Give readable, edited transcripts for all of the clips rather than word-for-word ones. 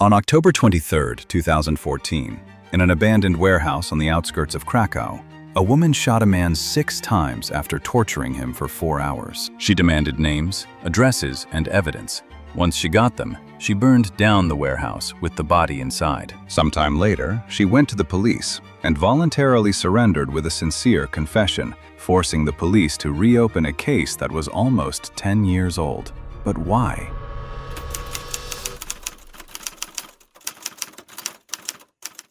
On October 23, 2014, in an abandoned warehouse on the outskirts of Krakow, a woman shot a man 6 times after torturing him for 4 hours. She demanded names, addresses, and evidence. Once she got them, she burned down the warehouse with the body inside. Sometime later, she went to the police and voluntarily surrendered with a sincere confession, forcing the police to reopen a case that was almost 10 years old. But why?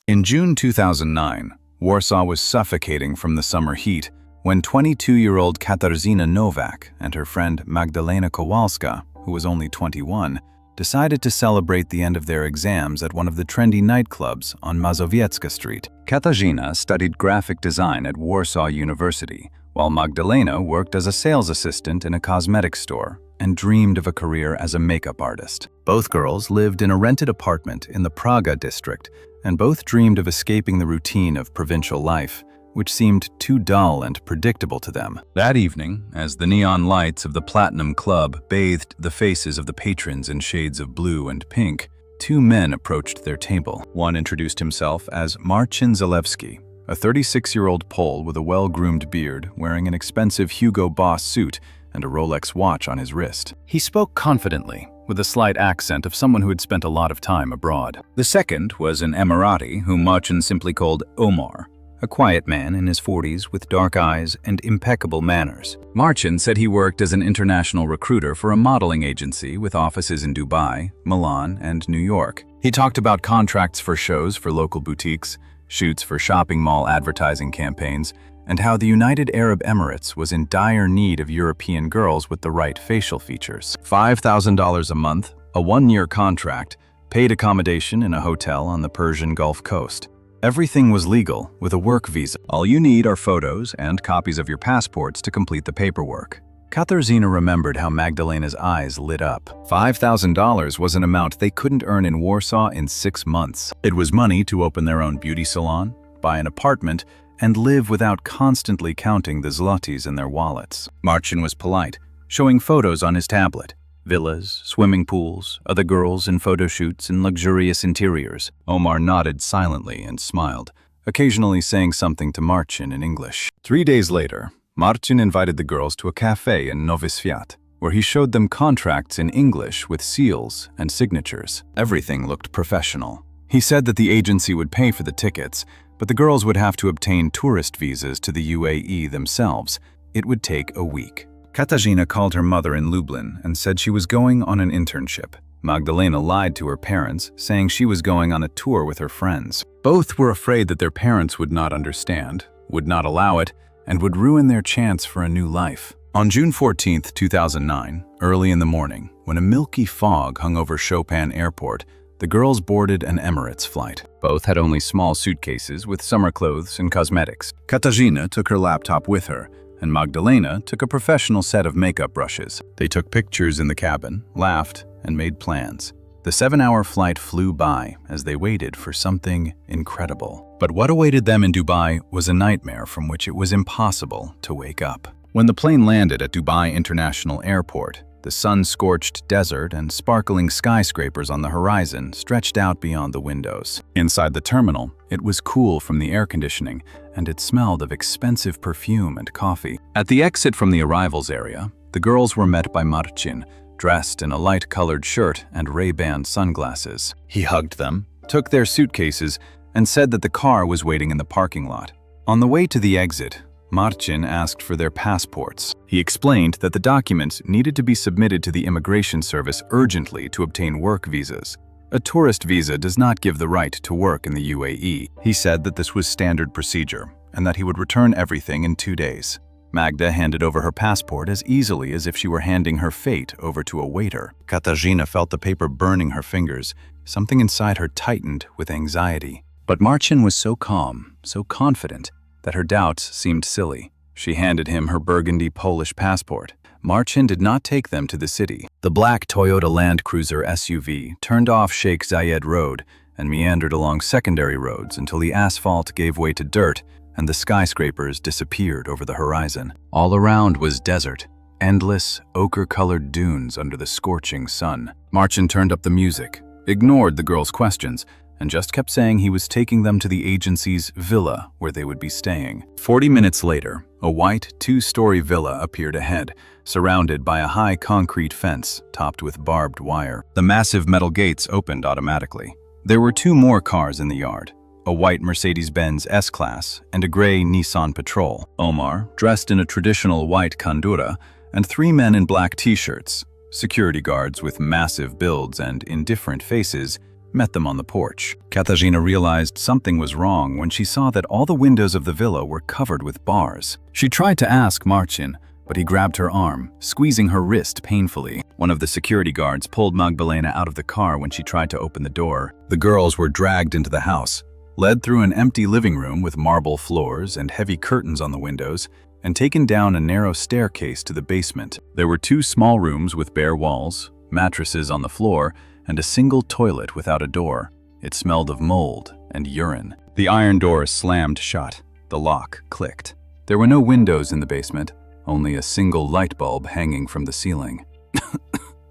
In June 2009, Warsaw was suffocating from the summer heat when 22-year-old Katarzyna Nowak and her friend Magdalena Kowalska, who was only 21, decided to celebrate the end of their exams at one of the trendy nightclubs on Mazowiecka Street. Katarzyna studied graphic design at Warsaw University, while Magdalena worked as a sales assistant in a cosmetics store and dreamed of a career as a makeup artist. Both girls lived in a rented apartment in the Praga district, and both dreamed of escaping the routine of provincial life, which seemed too dull and predictable to them. That evening, as the neon lights of the Platinum Club bathed the faces of the patrons in shades of blue and pink, 2 men approached their table. One introduced himself as Marcin Zalewski, a 36-year-old Pole with a well-groomed beard, wearing an expensive Hugo Boss suit and a Rolex watch on his wrist. He spoke confidently, with a slight accent of someone who had spent a lot of time abroad. The second was an Emirati whom Marcin simply called Omar, a quiet man in his 40s with dark eyes and impeccable manners. Marcin said he worked as an international recruiter for a modeling agency with offices in Dubai, Milan, and New York. He talked about contracts for shows for local boutiques, shoots for shopping mall advertising campaigns, and how the United Arab Emirates was in dire need of European girls with the right facial features. $5,000 a month, a 1-year contract, paid accommodation in a hotel on the Persian Gulf Coast. Everything was legal, with a work visa. All you need are photos and copies of your passports to complete the paperwork. Katarzyna remembered how Magdalena's eyes lit up. $5,000 was an amount they couldn't earn in Warsaw in 6 months. It was money to open their own beauty salon, buy an apartment, and live without constantly counting the zlotys in their wallets. Marcin was polite, showing photos on his tablet. Villas, swimming pools, other girls in photo shoots and luxurious interiors. Omar nodded silently and smiled, occasionally saying something to Marcin in English. 3 days later, Marcin invited the girls to a cafe in Nowy Świat, where he showed them contracts in English with seals and signatures. Everything looked professional. He said that the agency would pay for the tickets, but the girls would have to obtain tourist visas to the UAE themselves. It would take a week. Katarzyna called her mother in Lublin and said she was going on an internship. Magdalena lied to her parents, saying she was going on a tour with her friends. Both were afraid that their parents would not understand, would not allow it, and would ruin their chance for a new life. On June 14, 2009, early in the morning, when a milky fog hung over Chopin Airport, the girls boarded an Emirates flight. Both had only small suitcases with summer clothes and cosmetics. Katarzyna took her laptop with her, and Magdalena took a professional set of makeup brushes. They took pictures in the cabin, laughed, and made plans. The 7-hour flight flew by as they waited for something incredible. But what awaited them in Dubai was a nightmare from which it was impossible to wake up. When the plane landed at Dubai International Airport, the sun-scorched desert and sparkling skyscrapers on the horizon stretched out beyond the windows. Inside the terminal, it was cool from the air conditioning, and it smelled of expensive perfume and coffee. At the exit from the arrivals area, the girls were met by Marcin, dressed in a light-colored shirt and Ray-Ban sunglasses. He hugged them, took their suitcases, and said that the car was waiting in the parking lot. On the way to the exit, Marcin asked for their passports. He explained that the documents needed to be submitted to the immigration service urgently to obtain work visas. A tourist visa does not give the right to work in the UAE. He said that this was standard procedure and that he would return everything in 2 days. Magda handed over her passport as easily as if she were handing her fate over to a waiter. Katarzyna felt the paper burning her fingers. Something inside her tightened with anxiety. But Marcin was so calm, so confident, that her doubts seemed silly. She handed him her burgundy Polish passport. Marcin did not take them to the city. The black Toyota Land Cruiser SUV turned off Sheikh Zayed Road and meandered along secondary roads until the asphalt gave way to dirt and the skyscrapers disappeared over the horizon. All around was desert, endless, ochre-colored dunes under the scorching sun. Marcin turned up the music, ignored the girls' questions, and just kept saying he was taking them to the agency's villa where they would be staying. 40 minutes later, a white two-story villa appeared ahead, surrounded by a high concrete fence topped with barbed wire. The massive metal gates opened automatically. There were 2 more cars in the yard, a white Mercedes-Benz S-Class and a gray Nissan Patrol. Omar, dressed in a traditional white kandura, and 3 men in black t-shirts, security guards with massive builds and indifferent faces, met them on the porch. Katarzyna realized something was wrong when she saw that all the windows of the villa were covered with bars. She tried to ask Marcin, but he grabbed her arm, squeezing her wrist painfully. One of the security guards pulled Magdalena out of the car when she tried to open the door. The girls were dragged into the house, led through an empty living room with marble floors and heavy curtains on the windows, and taken down a narrow staircase to the basement. There were 2 small rooms with bare walls, mattresses on the floor, and a single toilet without a door. It smelled of mold and urine. The iron door slammed shut. The lock clicked. There were no windows in the basement, only a single light bulb hanging from the ceiling.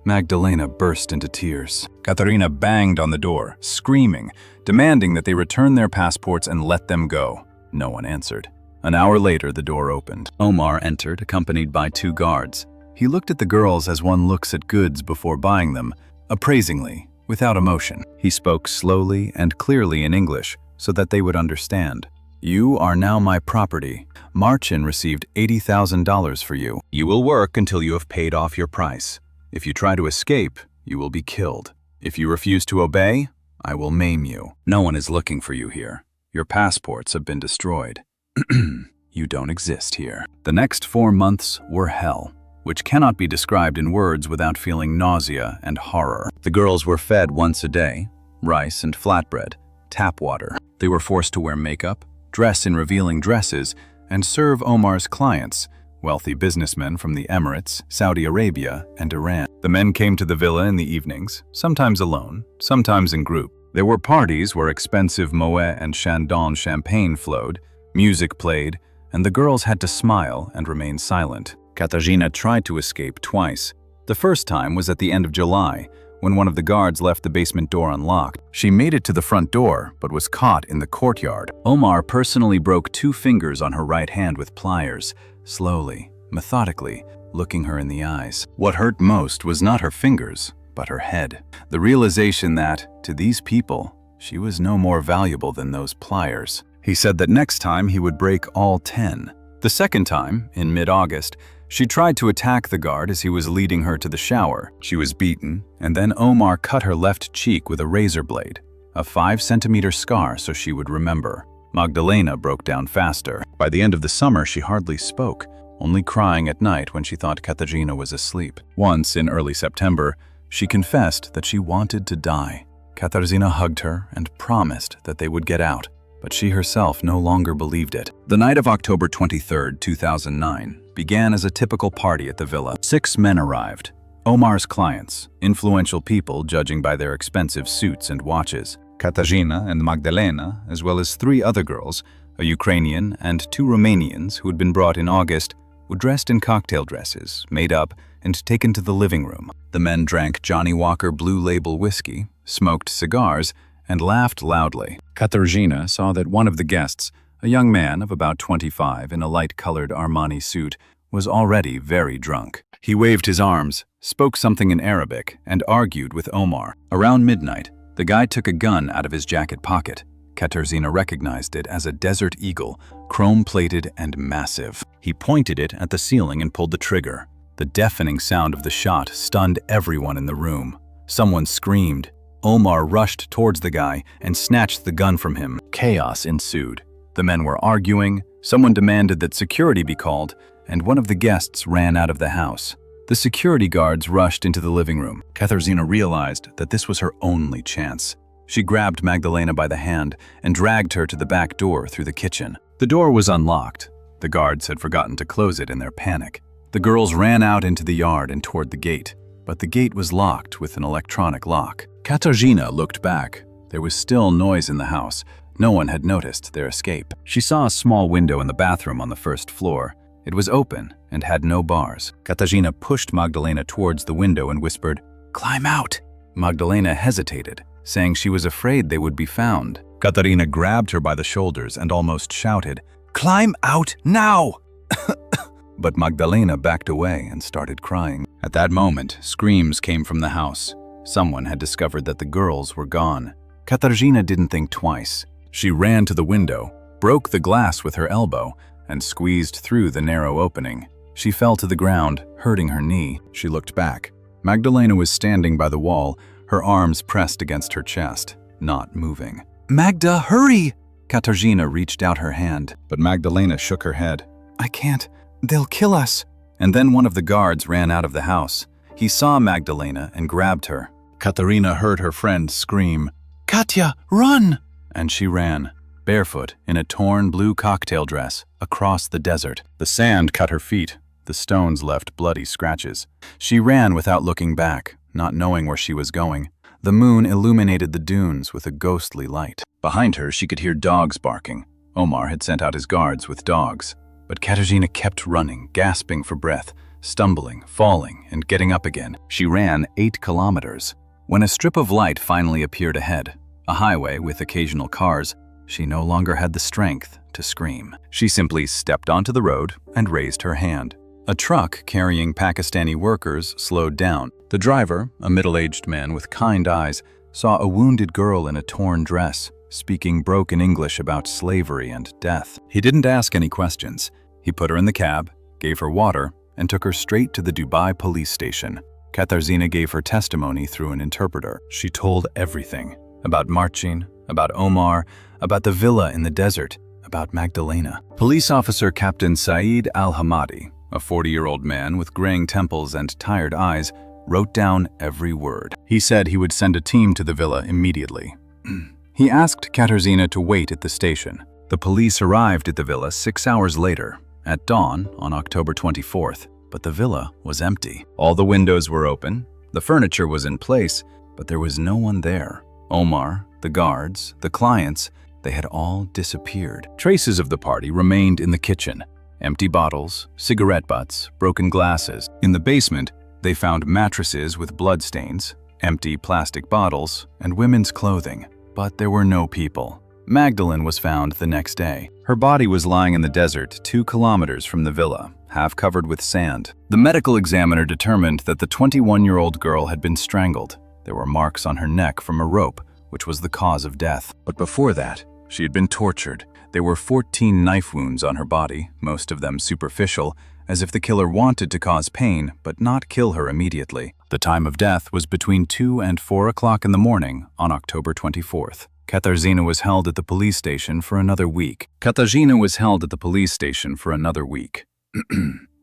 Magdalena burst into tears. Katarina banged on the door, screaming, demanding that they return their passports and let them go. No one answered. An hour later, the door opened. Omar entered, accompanied by 2 guards. He looked at the girls as one looks at goods before buying them, appraisingly, without emotion. He spoke slowly and clearly in English so that they would understand. "You are now my property. Marcin received $80,000 for you. You will work until you have paid off your price. If you try to escape, you will be killed. If you refuse to obey, I will maim you. No one is looking for you here. Your passports have been destroyed. You don't exist here." The next 4 months were hell, which cannot be described in words without feeling nausea and horror. The girls were fed once a day, rice and flatbread, tap water. They were forced to wear makeup, dress in revealing dresses, and serve Omar's clients, wealthy businessmen from the Emirates, Saudi Arabia, and Iran. The men came to the villa in the evenings, sometimes alone, sometimes in group. There were parties where expensive Moet and Chandon champagne flowed, music played, and the girls had to smile and remain silent. Katarzyna tried to escape twice. The first time was at the end of July, when one of the guards left the basement door unlocked. She made it to the front door, but was caught in the courtyard. Omar personally broke 2 fingers on her right hand with pliers, slowly, methodically, looking her in the eyes. What hurt most was not her fingers, but her head. The realization that, to these people, she was no more valuable than those pliers. He said that next time he would break all 10. The second time, in mid-August, she tried to attack the guard as he was leading her to the shower. She was beaten, and then Omar cut her left cheek with a razor blade, a 5-centimeter scar so she would remember. Magdalena broke down faster. By the end of the summer, she hardly spoke, only crying at night when she thought Katarzyna was asleep. Once, in early September, she confessed that she wanted to die. Katarzyna hugged her and promised that they would get out, but she herself no longer believed it. The night of October 23, 2009, began as a typical party at the villa. 6 men arrived. Omar's clients, influential people judging by their expensive suits and watches. Katarzyna and Magdalena, as well as 3 other girls, a Ukrainian and 2 Romanians who had been brought in August, were dressed in cocktail dresses, made up, and taken to the living room. The men drank Johnny Walker Blue Label whiskey, smoked cigars, and laughed loudly. Katarzyna saw that one of the guests, a young man of about 25 in a light-colored Armani suit, was already very drunk. He waved his arms, spoke something in Arabic, and argued with Omar. Around midnight, the guy took a gun out of his jacket pocket. Katarzyna recognized it as a Desert Eagle, chrome-plated and massive. He pointed it at the ceiling and pulled the trigger. The deafening sound of the shot stunned everyone in the room. Someone screamed. Omar rushed towards the guy and snatched the gun from him. Chaos ensued. The men were arguing, someone demanded that security be called, and one of the guests ran out of the house. The security guards rushed into the living room. Katarzyna realized that this was her only chance. She grabbed Magdalena by the hand and dragged her to the back door through the kitchen. The door was unlocked. The guards had forgotten to close it in their panic. The girls ran out into the yard and toward the gate, but the gate was locked with an electronic lock. Katarzyna looked back. There was still noise in the house. No one had noticed their escape. She saw a small window in the bathroom on the first floor. It was open and had no bars. Katarzyna pushed Magdalena towards the window and whispered, "Climb out!" Magdalena hesitated, saying she was afraid they would be found. Katarina grabbed her by the shoulders and almost shouted, "Climb out now!" But Magdalena backed away and started crying. At that moment, screams came from the house. Someone had discovered that the girls were gone. Katarzyna didn't think twice. She ran to the window, broke the glass with her elbow, and squeezed through the narrow opening. She fell to the ground, hurting her knee. She looked back. Magdalena was standing by the wall, her arms pressed against her chest, not moving. "Magda, hurry!" Katarzyna reached out her hand, but Magdalena shook her head. "I can't. They'll kill us." And then one of the guards ran out of the house. He saw Magdalena and grabbed her. Katarina heard her friend scream, "Katya, run!" And she ran, barefoot in a torn blue cocktail dress, across the desert. The sand cut her feet. The stones left bloody scratches. She ran without looking back, not knowing where she was going. The moon illuminated the dunes with a ghostly light. Behind her, she could hear dogs barking. Omar had sent out his guards with dogs. But Katarzyna kept running, gasping for breath, stumbling, falling, and getting up again. She ran 8 kilometers. When a strip of light finally appeared ahead, a highway with occasional cars, she no longer had the strength to scream. She simply stepped onto the road and raised her hand. A truck carrying Pakistani workers slowed down. The driver, a middle-aged man with kind eyes, saw a wounded girl in a torn dress, speaking broken English about slavery and death. He didn't ask any questions. He put her in the cab, gave her water, and took her straight to the Dubai police station. Katarzyna gave her testimony through an interpreter. She told everything. About Marcin, about Omar, about the villa in the desert, about Magdalena. Police officer Captain Saeed Al-Hamadi, a 40-year-old man with graying temples and tired eyes, wrote down every word. He said he would send a team to the villa immediately. He asked Katarzyna to wait at the station. The police arrived at the villa 6 hours later, at dawn on October 24th, but the villa was empty. All the windows were open, the furniture was in place, but there was no one there. Omar, the guards, the clients, they had all disappeared. Traces of the party remained in the kitchen. Empty bottles, cigarette butts, broken glasses. In the basement, they found mattresses with bloodstains, empty plastic bottles, and women's clothing. But there were no people. Magdalene was found the next day. Her body was lying in the desert 2 kilometers from the villa, half covered with sand. The medical examiner determined that the 21-year-old girl had been strangled. There were marks on her neck from a rope, which was the cause of death. But before that, she had been tortured. There were 14 knife wounds on her body, most of them superficial, as if the killer wanted to cause pain but not kill her immediately. The time of death was between 2 and 4 o'clock in the morning on October 24th. Katarzyna was held at the police station for another week.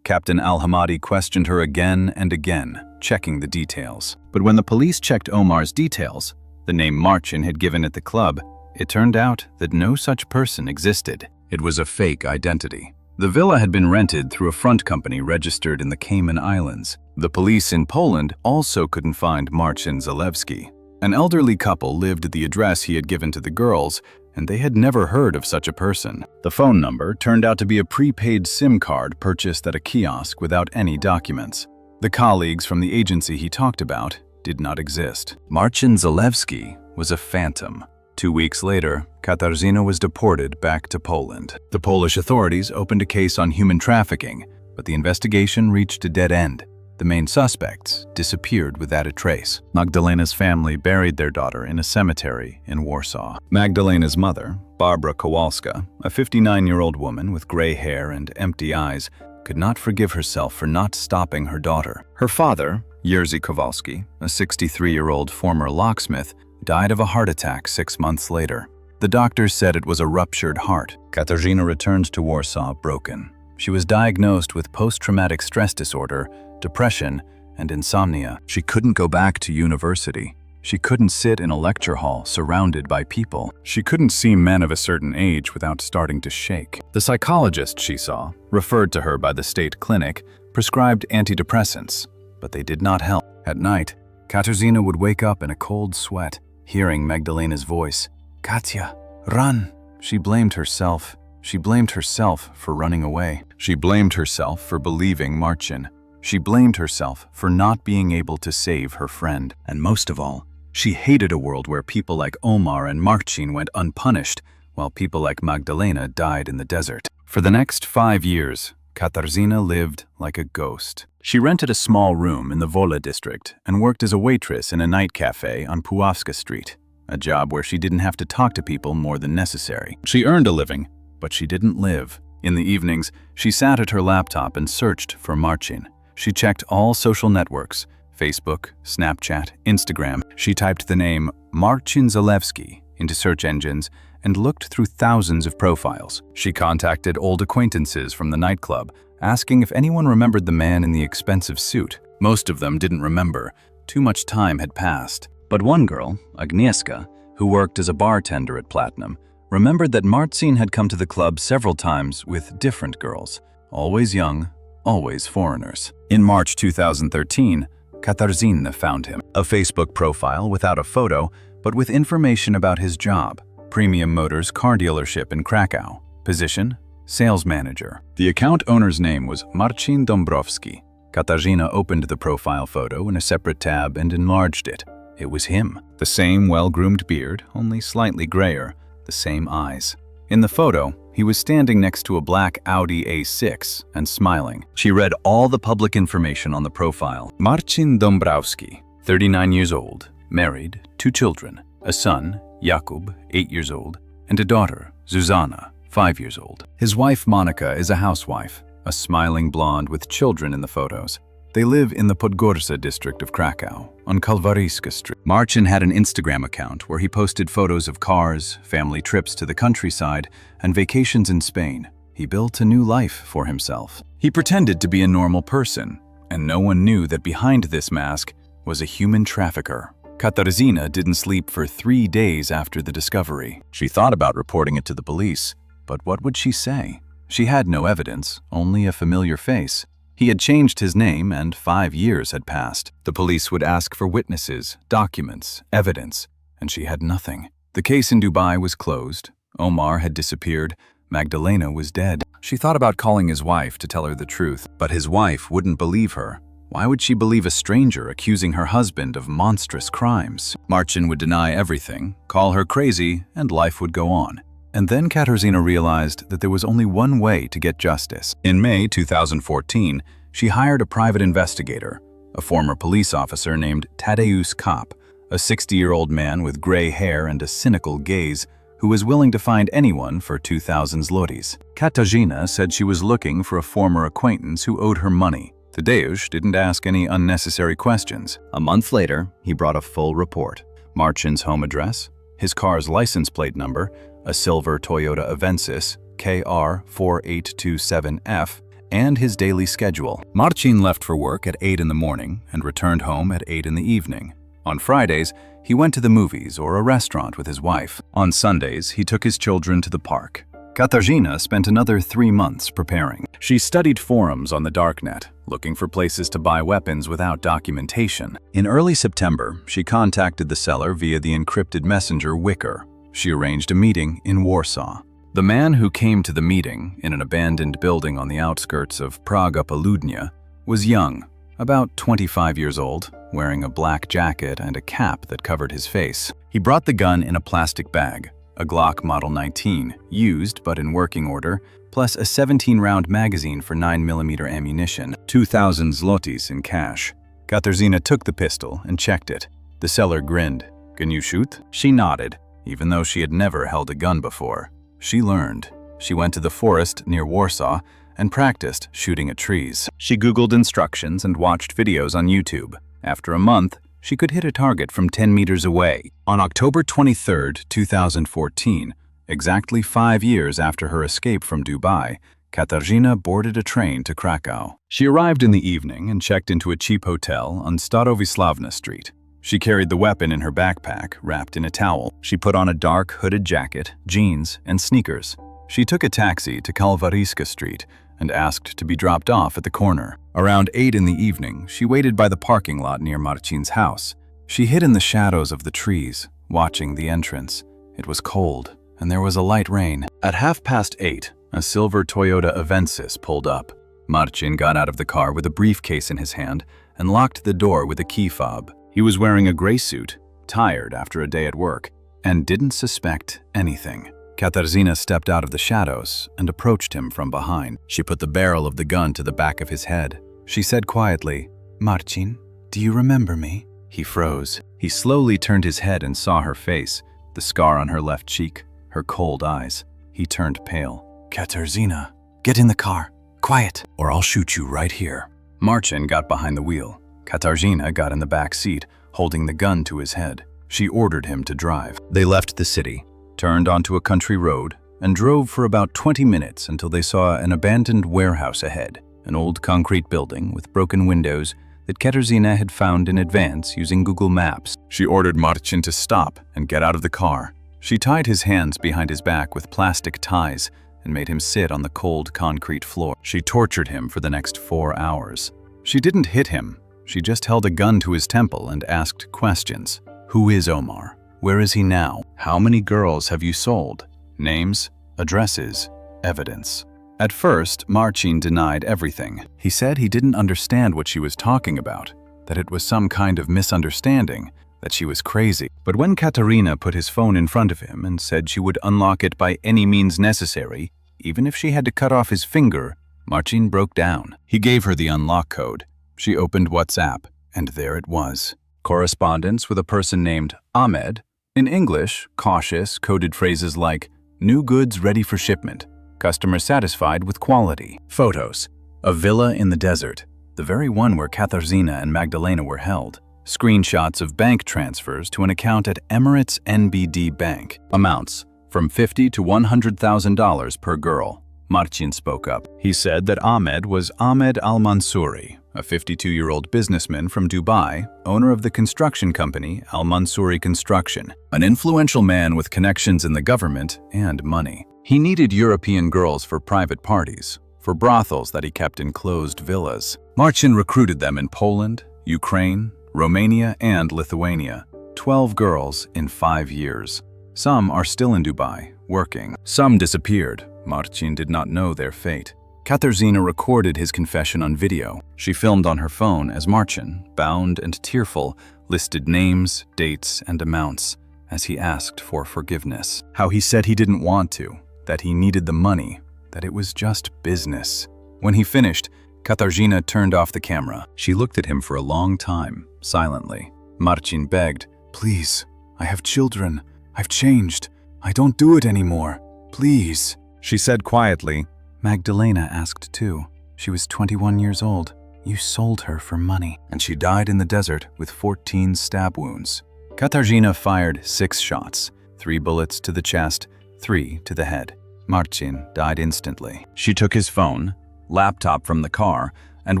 Captain Al-Hamadi questioned her again and again, checking the details. But when the police checked Omar's details, the name Marcin had given at the club, it turned out that no such person existed. It was a fake identity. The villa had been rented through a front company registered in the Cayman Islands. The police in Poland also couldn't find Marcin Zalewski. An elderly couple lived at the address he had given to the girls, and they had never heard of such a person. The phone number turned out to be a prepaid SIM card purchased at a kiosk without any documents. The colleagues from the agency he talked about did not exist. Marcin Zalewski was a phantom. 2 weeks later, Katarzyna was deported back to Poland. The Polish authorities opened a case on human trafficking, but the investigation reached a dead end. The main suspects disappeared without a trace. Magdalena's family buried their daughter in a cemetery in Warsaw. Magdalena's mother, Barbara Kowalska, a 59-year-old woman with gray hair and empty eyes, could not forgive herself for not stopping her daughter. Her father, Jerzy Kowalski, a 63-year-old former locksmith, died of a heart attack 6 months later. The doctors said it was a ruptured heart. Katarzyna returned to Warsaw broken. She was diagnosed with post-traumatic stress disorder, depression, and insomnia. She couldn't go back to university. She couldn't sit in a lecture hall surrounded by people. She couldn't see men of a certain age without starting to shake. The psychologist she saw, referred to her by the state clinic, prescribed antidepressants, but they did not help. At night, Katarzyna would wake up in a cold sweat, hearing Magdalena's voice. "Katya, run!" She blamed herself. She blamed herself for running away. She blamed herself for believing Marcin. She blamed herself for not being able to save her friend. And most of all, she hated a world where people like Omar and Marcin went unpunished, while people like Magdalena died in the desert. For the next 5 years, Katarzyna lived like a ghost. She rented a small room in the Wola district and worked as a waitress in a night cafe on Puławska Street, a job where she didn't have to talk to people more than necessary. She earned a living, but she didn't live. In the evenings, she sat at her laptop and searched for Marcin. She checked all social networks, Facebook, Snapchat, Instagram. She typed the name Marcin Zalewski into search engines and looked through thousands of profiles. She contacted old acquaintances from the nightclub, asking if anyone remembered the man in the expensive suit. Most of them didn't remember. Too much time had passed. But one girl, Agnieszka, who worked as a bartender at Platinum, remembered that Marcin had come to the club several times with different girls, always young, always foreigners. In March 2013, Katarzyna found him. A Facebook profile without a photo, but with information about his job. Premium Motors car dealership in Krakow. Position, sales manager. The account owner's name was Marcin Dąbrowski. Katarzyna opened the profile photo in a separate tab and enlarged it. It was him. The same well-groomed beard, only slightly grayer. The same eyes. In the photo, he was standing next to a black Audi A6 and smiling. She read all the public information on the profile. Marcin Dąbrowski, 39 years old, married, 2 children, a son, Jakub, 8 years old, and a daughter, Zuzana, 5 years old. His wife, Monica, is a housewife, a smiling blonde with children in the photos. They live in the Podgórze district of Krakow, on Kalwaryska Street. Marcin had an Instagram account where he posted photos of cars, family trips to the countryside, and vacations in Spain. He built a new life for himself. He pretended to be a normal person, and no one knew that behind this mask was a human trafficker. Katarzyna didn't sleep for 3 days after the discovery. She thought about reporting it to the police, but what would she say? She had no evidence, only a familiar face. He had changed his name and 5 years had passed. The police would ask for witnesses, documents, evidence, and she had nothing. The case in Dubai was closed. Omar had disappeared. Magdalena was dead. She thought about calling his wife to tell her the truth, but his wife wouldn't believe her. Why would she believe a stranger accusing her husband of monstrous crimes? Marcin would deny everything, call her crazy, and life would go on. And then Katarzyna realized that there was only one way to get justice. In May 2014, she hired a private investigator, a former police officer named Tadeusz Kopp, a 60-year-old man with gray hair and a cynical gaze who was willing to find anyone for 2,000 zlotys. Katarzyna said she was looking for a former acquaintance who owed her money. Tadeusz didn't ask any unnecessary questions. A month later, he brought a full report. Marcin's home address, his car's license plate number, a silver Toyota Avensis, KR4827F, and his daily schedule. Marcin left for work at 8 in the morning and returned home at 8 in the evening. On Fridays, he went to the movies or a restaurant with his wife. On Sundays, he took his children to the park. Katarzyna spent another 3 months preparing. She studied forums on the darknet, looking for places to buy weapons without documentation. In early September, she contacted the seller via the encrypted messenger Wicker. She arranged a meeting in Warsaw. The man who came to the meeting in an abandoned building on the outskirts of Praga Południa was young, about 25 years old, wearing a black jacket and a cap that covered his face. He brought the gun in a plastic bag, a Glock Model 19, used but in working order, plus a 17-round magazine for 9mm ammunition, 2,000 zlotys in cash. Katarzyna took the pistol and checked it. The seller grinned. "Can you shoot?" She nodded. Even though she had never held a gun before, she learned. She went to the forest near Warsaw and practiced shooting at trees. She Googled instructions and watched videos on YouTube. After a month, she could hit a target from 10 meters away. On October 23, 2014, exactly 5 years after her escape from Dubai, Katarzyna boarded a train to Krakow. She arrived in the evening and checked into a cheap hotel on Starowisławna Street. She carried the weapon in her backpack, wrapped in a towel. She put on a dark hooded jacket, jeans, and sneakers. She took a taxi to Kalwaryska Street and asked to be dropped off at the corner. Around 8 in the evening, she waited by the parking lot near Marcin's house. She hid in the shadows of the trees, watching the entrance. It was cold, and there was a light rain. At 8:30, a silver Toyota Avensis pulled up. Marcin got out of the car with a briefcase in his hand and locked the door with a key fob. He was wearing a gray suit, tired after a day at work, and didn't suspect anything. Katarzyna stepped out of the shadows and approached him from behind. She put the barrel of the gun to the back of his head. She said quietly, "Marcin, do you remember me?" He froze. He slowly turned his head and saw her face, the scar on her left cheek, her cold eyes. He turned pale. "Katarzyna, get in the car. Quiet, or I'll shoot you right here." Marcin got behind the wheel. Katarzyna got in the back seat, holding the gun to his head. She ordered him to drive. They left the city, turned onto a country road, and drove for about 20 minutes until they saw an abandoned warehouse ahead, an old concrete building with broken windows that Katarzyna had found in advance using Google Maps. She ordered Marcin to stop and get out of the car. She tied his hands behind his back with plastic ties and made him sit on the cold concrete floor. She tortured him for the next 4 hours. She didn't hit him. She just held a gun to his temple and asked questions. Who is Omar? Where is he now? How many girls have you sold? Names, addresses, evidence. At first, Marcin denied everything. He said he didn't understand what she was talking about, that it was some kind of misunderstanding, that she was crazy. But when Katarzyna put his phone in front of him and said she would unlock it by any means necessary, even if she had to cut off his finger, Marcin broke down. He gave her the unlock code. She opened WhatsApp, and there it was. Correspondence with a person named Ahmed. In English, cautious, coded phrases like, "New goods ready for shipment. Customer satisfied with quality." Photos. A villa in the desert, the very one where Katarzyna and Magdalena were held. Screenshots of bank transfers to an account at Emirates NBD Bank. Amounts from $50,000 to $100,000 per girl. Marcin spoke up. He said that Ahmed was Ahmed Al-Mansouri, a 52-year-old businessman from Dubai, owner of the construction company Al-Mansouri Construction, an influential man with connections in the government and money. He needed European girls for private parties, for brothels that he kept in closed villas. Marcin recruited them in Poland, Ukraine, Romania, and Lithuania. 12 girls in 5 years. Some are still in Dubai, working. Some disappeared. Marcin did not know their fate. Katarzyna recorded his confession on video. She filmed on her phone as Marcin, bound and tearful, listed names, dates, and amounts as he asked for forgiveness. How he said he didn't want to, that he needed the money, that it was just business. When he finished, Katarzyna turned off the camera. She looked at him for a long time, silently. Marcin begged, "Please, I have children. I've changed. I don't do it anymore. Please." She said quietly, "Magdalena asked too. She was 21 years old. You sold her for money." And she died in the desert with 14 stab wounds. Katarzyna fired 6 shots, 3 bullets to the chest, 3 to the head. Marcin died instantly. She took his phone, laptop from the car, and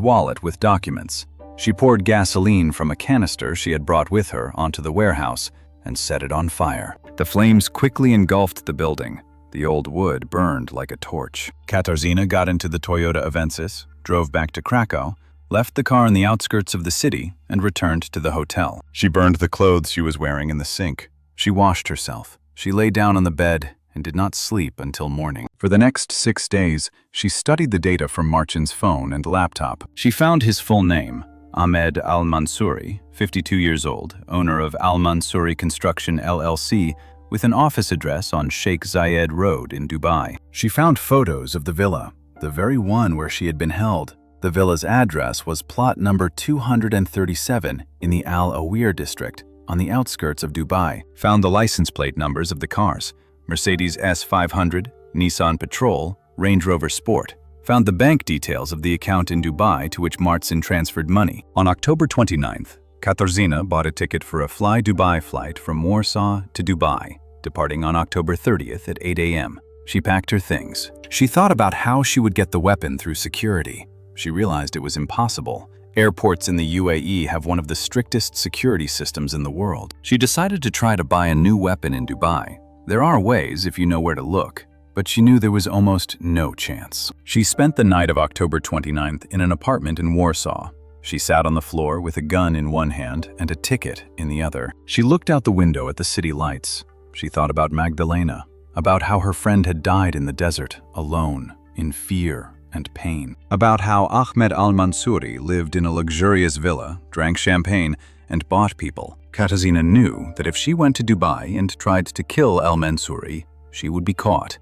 wallet with documents. She poured gasoline from a canister she had brought with her onto the warehouse and set it on fire. The flames quickly engulfed the building. The old wood burned like a torch. Katarzyna got into the Toyota Avensis, drove back to Krakow, left the car in the outskirts of the city, and returned to the hotel. She burned the clothes she was wearing in the sink. She washed herself. She lay down on the bed and did not sleep until morning. For the next 6 days, she studied the data from Marcin's phone and laptop. She found his full name, Ahmed Al-Mansouri, 52 years old, owner of Al-Mansouri Construction LLC, with an office address on Sheikh Zayed Road in Dubai. She found photos of the villa, the very one where she had been held. The villa's address was plot number 237 in the Al Awir district, on the outskirts of Dubai. Found the license plate numbers of the cars, Mercedes S500, Nissan Patrol, Range Rover Sport. Found the bank details of the account in Dubai to which Marcin transferred money. On October 29th, Katarzyna bought a ticket for a Fly Dubai flight from Warsaw to Dubai, departing on October 30th at 8 a.m. She packed her things. She thought about how she would get the weapon through security. She realized it was impossible. Airports in the UAE have one of the strictest security systems in the world. She decided to try to buy a new weapon in Dubai. There are ways if you know where to look, but she knew there was almost no chance. She spent the night of October 29th in an apartment in Warsaw. She sat on the floor with a gun in one hand and a ticket in the other. She looked out the window at the city lights. She thought about Magdalena, about how her friend had died in the desert, alone, in fear and pain. About how Ahmed al-Mansouri lived in a luxurious villa, drank champagne, and bought people. Katarzyna knew that if she went to Dubai and tried to kill al-Mansouri, she would be caught.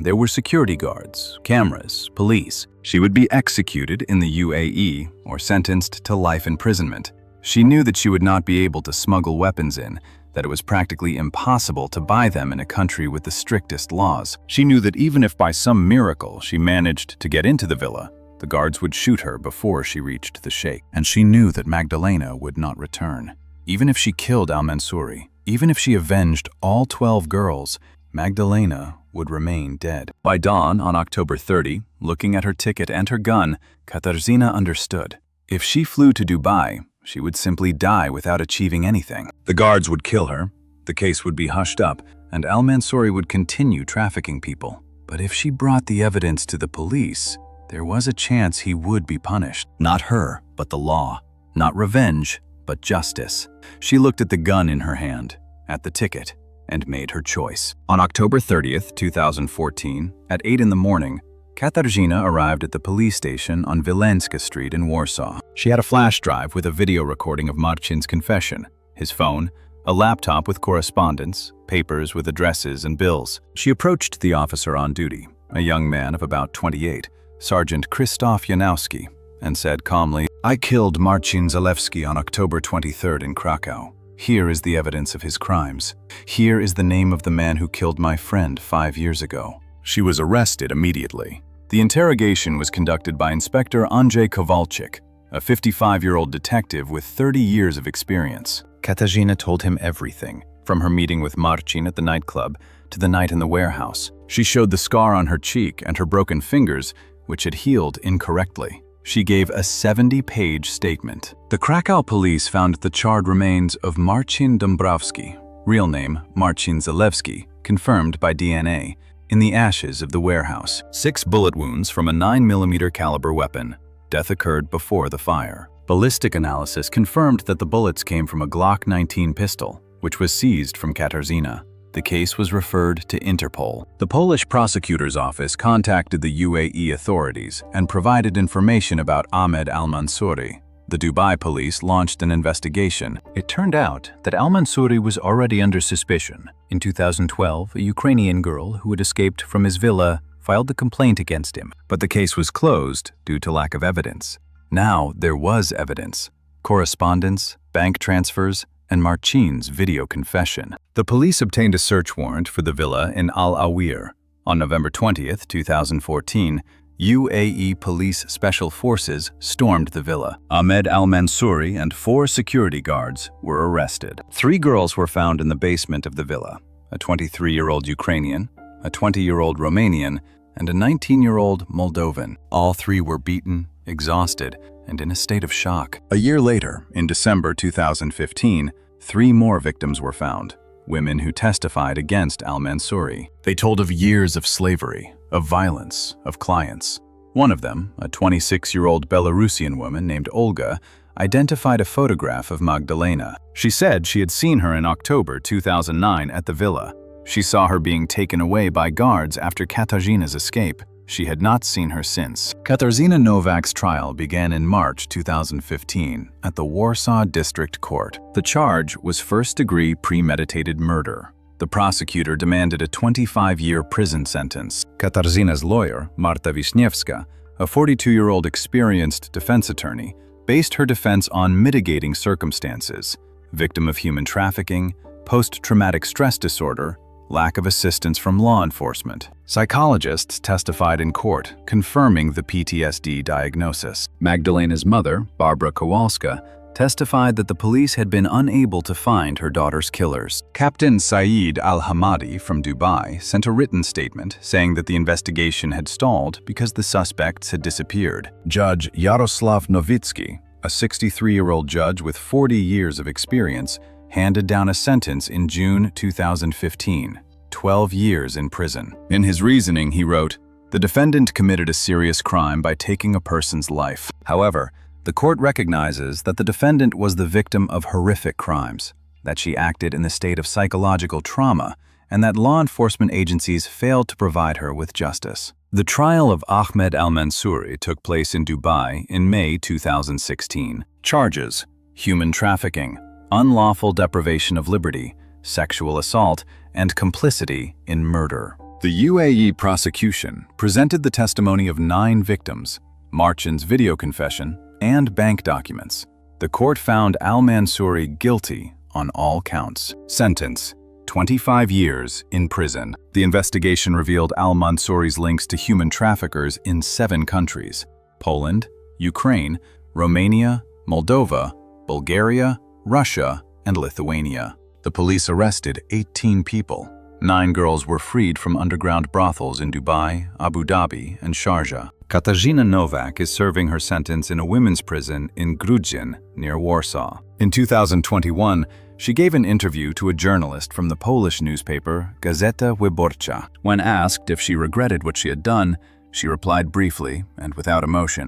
There were security guards, cameras, police. She would be executed in the UAE or sentenced to life imprisonment. She knew that she would not be able to smuggle weapons in, that it was practically impossible to buy them in a country with the strictest laws. She knew that even if by some miracle she managed to get into the villa, the guards would shoot her before she reached the sheikh. And she knew that Magdalena would not return. Even if she killed al-Mansouri, even if she avenged all 12 girls, Magdalena would remain dead. By dawn on October 30, looking at her ticket and her gun, Katarzyna understood. If she flew to Dubai, she would simply die without achieving anything. The guards would kill her, the case would be hushed up, and al-Mansouri would continue trafficking people. But if she brought the evidence to the police, there was a chance he would be punished. Not her, but the law. Not revenge, but justice. She looked at the gun in her hand, at the ticket, and made her choice. On October 30th, 2014, at 8 in the morning, Katarzyna arrived at the police station on Wileńska Street in Warsaw. She had a flash drive with a video recording of Marcin's confession, his phone, a laptop with correspondence, papers with addresses and bills. She approached the officer on duty, a young man of about 28, Sergeant Krzysztof Janowski, and said calmly, "I killed Marcin Zalewski on October 23rd in Krakow. Here is the evidence of his crimes. Here is the name of the man who killed my friend 5 years ago." She was arrested immediately. The interrogation was conducted by Inspector Andrzej Kowalczyk, a 55-year-old detective with 30 years of experience. Katarzyna told him everything, from her meeting with Marcin at the nightclub to the night in the warehouse. She showed the scar on her cheek and her broken fingers, which had healed incorrectly. She gave a 70-page statement. The Krakow police found the charred remains of Marcin Dąbrowski, real name Marcin Zalewski, confirmed by DNA, in the ashes of the warehouse. 6 bullet wounds from a 9mm caliber weapon. Death occurred before the fire. Ballistic analysis confirmed that the bullets came from a Glock 19 pistol, which was seized from Katarzyna. The case was referred to Interpol. The Polish prosecutor's office contacted the UAE authorities and provided information about Ahmed al-Mansouri. The Dubai police launched an investigation. It turned out that al-Mansouri was already under suspicion. In 2012, a Ukrainian girl who had escaped from his villa filed a complaint against him, but the case was closed due to lack of evidence. Now there was evidence: correspondence, bank transfers, and Marcin's video confession. The police obtained a search warrant for the villa in Al Awir. On November 20th, 2014, UAE Police Special Forces stormed the villa. Ahmed al-Mansouri and 4 security guards were arrested. 3 girls were found in the basement of the villa: a 23-year-old Ukrainian, a 20-year-old Romanian, and a 19-year-old Moldovan. All 3 were beaten, exhausted, and in a state of shock. A year later, in December 2015, 3 more victims were found, women who testified against al-Mansouri. They told of years of slavery, of violence, of clients. One of them, a 26-year-old Belarusian woman named Olga, identified a photograph of Magdalena. She said she had seen her in October 2009 at the villa. She saw her being taken away by guards after Katarzyna's escape. She had not seen her since. Katarzyna Nowak's trial began in March 2015 at the Warsaw District Court. The charge was first-degree premeditated murder. The prosecutor demanded a 25-year prison sentence. Katarzyna's lawyer, Marta Wiśniewska, a 42-year-old experienced defense attorney, based her defense on mitigating circumstances: victim of human trafficking, post-traumatic stress disorder, lack of assistance from law enforcement. Psychologists testified in court, confirming the PTSD diagnosis. Magdalena's mother, Barbara Kowalska, testified that the police had been unable to find her daughter's killers. Captain Saeed Al-Hamadi from Dubai sent a written statement saying that the investigation had stalled because the suspects had disappeared. Judge Yaroslav Nowicki, a 63-year-old judge with 40 years of experience, handed down a sentence in June 2015, 12 years in prison. In his reasoning, he wrote, "The defendant committed a serious crime by taking a person's life. However, the court recognizes that the defendant was the victim of horrific crimes, that she acted in the state of psychological trauma, and that law enforcement agencies failed to provide her with justice. The trial of Ahmed al-Mansouri took place in Dubai in May 2016. Charges: human trafficking, unlawful deprivation of liberty, sexual assault, and complicity in murder. The UAE prosecution presented the testimony of 9 victims, Marchan's video confession, and bank documents. The court found al-Mansouri guilty on all counts. Sentence: 25 years in prison. The investigation revealed al-Mansouri's links to human traffickers in 7 countries: Poland, Ukraine, Romania, Moldova, Bulgaria, Russia, and Lithuania. The police arrested 18 people. 9 girls were freed from underground brothels in Dubai, Abu Dhabi, and Sharjah. Katarzyna Nowak is serving her sentence in a women's prison in Grudzień, near Warsaw. In 2021, she gave an interview to a journalist from the Polish newspaper Gazeta Wyborcza. When asked if she regretted what she had done, she replied briefly and without emotion.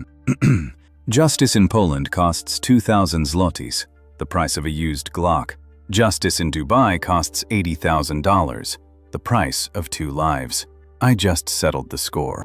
Justice in Poland costs 2,000 zlotys, the price of a used Glock. Justice in Dubai costs $80,000, the price of 2 lives. I just settled the score.